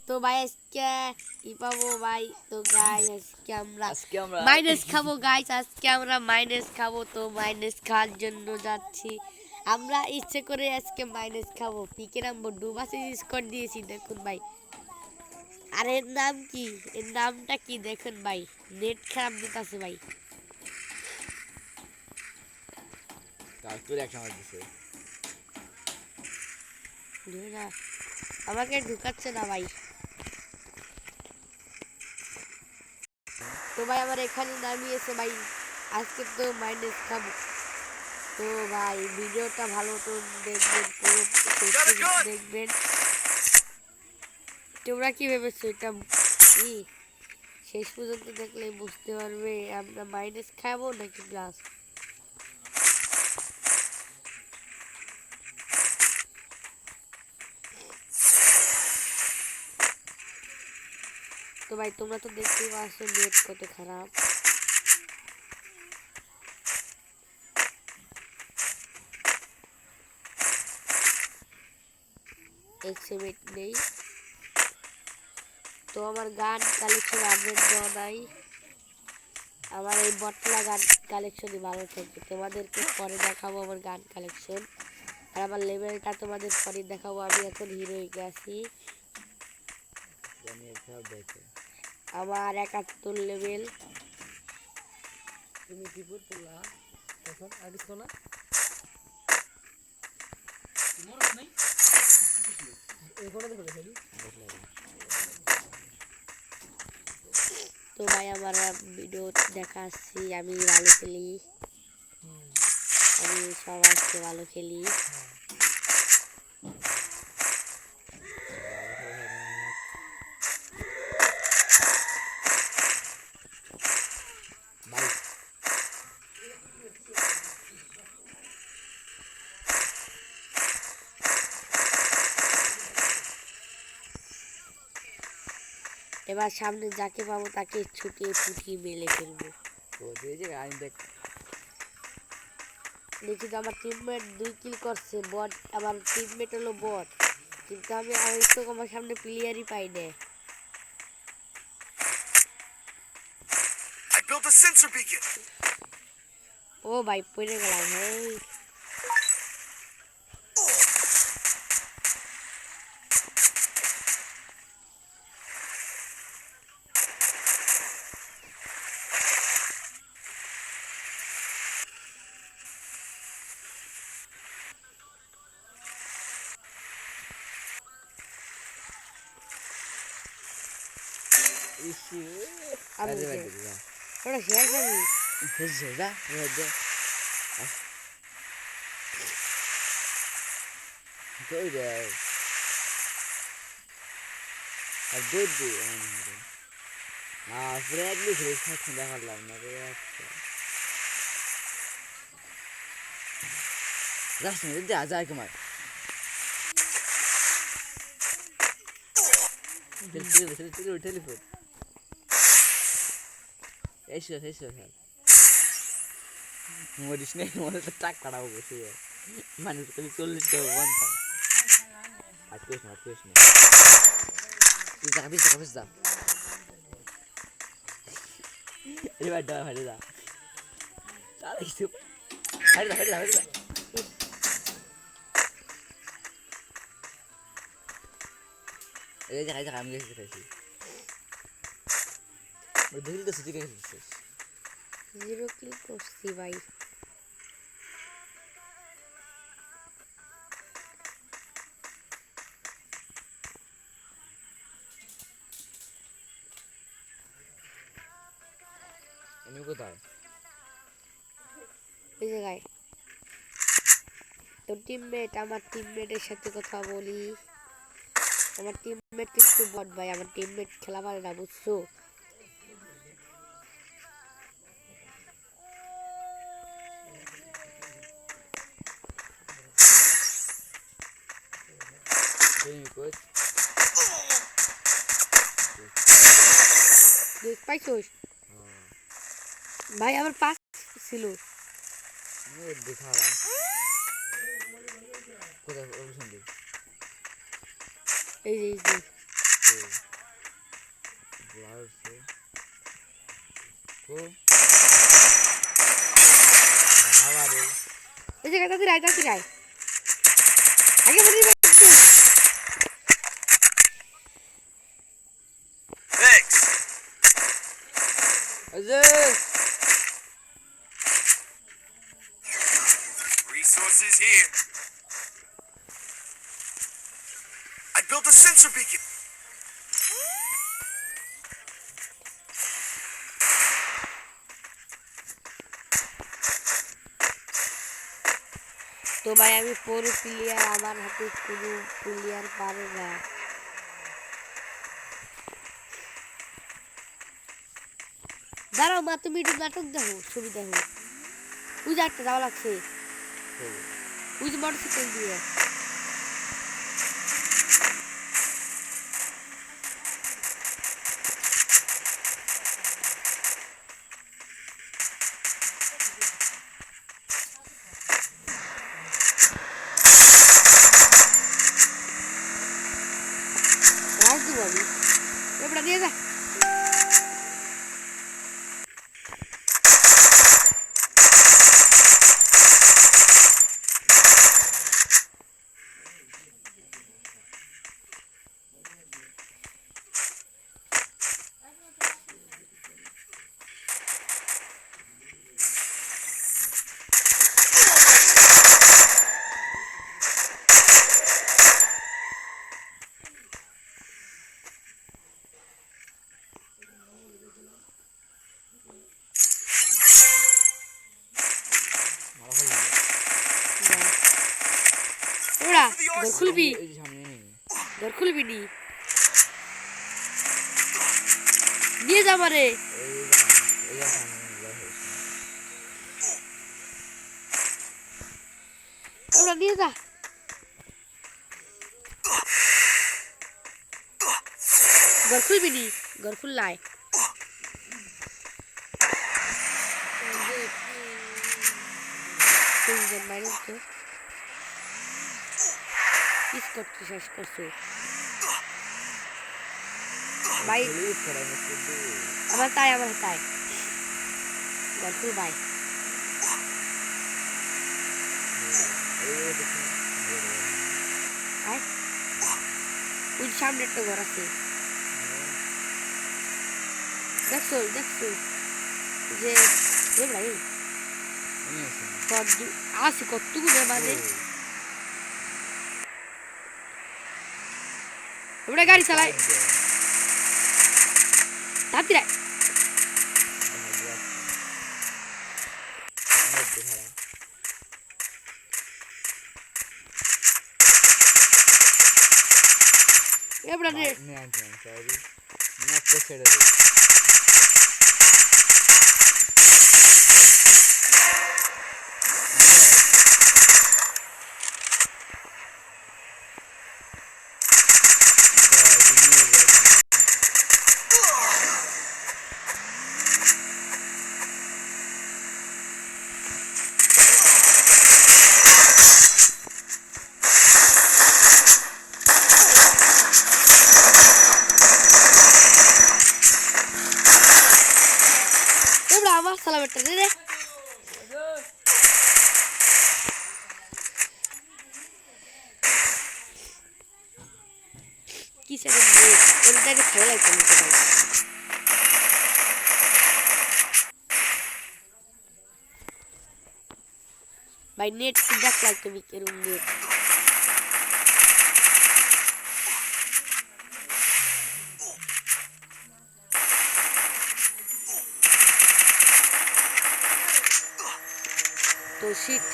তো ভাই আজকে কি পাবো ভাই? তো গাইস আজকে আমরা মাইনাস খাবো গাইস। আজকে আমরা মাইনাস খাবো। তো মাইনাস খাওয়ার জন্য যাচ্ছি আমরা, ইচ্ছে করে আজকে মাইনাস খাবো। পিকে নাম্বার ডুবাসে স্কোর দিয়েছি দেখুন ভাই। আর এর নাম কি? এর নামটা কি দেখুন ভাই। নেট খারাপ দিতেছে ভাই। আমাকে ঢুকাচ্ছে না ভাই। তো ভাই আমার এখানে নামিয়েছে ভাই। আজকে তো মাইনাস খাবো। তো ভাই ভিডিওটা ভালো মতো দেখবেন, পুরো দেখবেন। তোমরা কি ভেবেছো এটা কি? শেষ পর্যন্ত দেখলে বুঝতে পারবে আমরা মাইনাস খাবো নাকি প্লাস। তো ভাই তোমরা তো দেখতেই পাচ্ছ নেট কত খারাপ। এক্সিমেট নেই। তো আমার গান কালেকশন আপডেট দেওয়া নাই। আমার এই বটলা গান কালেকশনই ভালো থাকবে, তোমাদেরকে পরে দেখাবো আমার গান কালেকশন। আর আমার লেভেলটা তোমাদের পরে দেখাবো। আমি এখন হিরো হয়ে গেছি। আমার 71 লেভেল। তুমি কি পড়লা তখন আগে শোনা মরছ নাই এই কোণাতে করে ফেলি। তো ভাই আমার ভিডিও দেখাচ্ছি, আমি ভালো খেলি। আমি সব আজকে ভালো খেলি। এবার সামনে যাকে পাবো তাকে ছুটিয়ে ফুটিয়ে মেলে ফেলবো। দেখি তো আমার টিমমেট 2 কিল করছে। বট, আমার টিমমেট হলো বট, কিন্তু আমি তো আমার সামনে প্লেয়ারই পাই না। ও ভাই পড়ে গেলাম ভাই। ওটা শেয়ার করবি? যায় তোমার টেলিফোন এসো এসো মরিস নেই, মনে তো টাক কাটাবো বসে মানুষ খালি 40 টাকা বন্ধ হয়। আর কইস না বিশ টাকা যা এবার ডা হারে যা তাহলে কিছু হারে যা এই জায়গায় আমি গেছি খাইছি দিল তো সিটি গেছিস 0 কিল করছি ভাই। আমি কোথায় ওই জায়গায় তো টিমমেট, আমার টিমমেটের সাথে কথা বলি। আমার টিমমেট কিন্তু বট ভাই, আমার টিমমেট খেলা পারে না বুঝছো। দেখ পাইছোস ভাই, আমার পাস ছিল। এই যে ও আবারে এই জায়গায় তাড়াতাড়ি আয় আগে বলি আজে Resources here. I built a sensor beacon. তো ভাই আমি পুরো প্লেয়ার আমার হাতে কোনো প্লেয়ার পারে না দাঁড়াও মা তুমি একটু নাটক দেখো ছবি দেখো ওই যে একটা যাওয়া লাগছে ওই যে মোটরসাইকেল দিয়ে রাজ দিব আমি এবার নিয়ে যা ওরা ঘর খুলবি এই যে সামনে নেই ঘর খুলবি নি নিয়ে যা মারে এই যে সামনে ওরা নিয়ে যা ঘর খুলবি নি ঘর খুললাই মাইনাস তো কিস করতে শেষ করছো ভাই পুলিশ করা মুশকিল আমার তাই ঘর খুল ভাই এই দেখুন আয় ওই সামনে একটা ঘর আছে দেখছো যে এ ভাই আছে কতগুলো মানে এবারে গাড়ি চালাই তাড়াতাড়ি এবারে ছেড়ে দে এবারে আমার সালাম একটা দে রে কি সেটা ওটা খেলা লাগতো না ভাই নেট দেখ লাগতো এরকম নেট তো শিট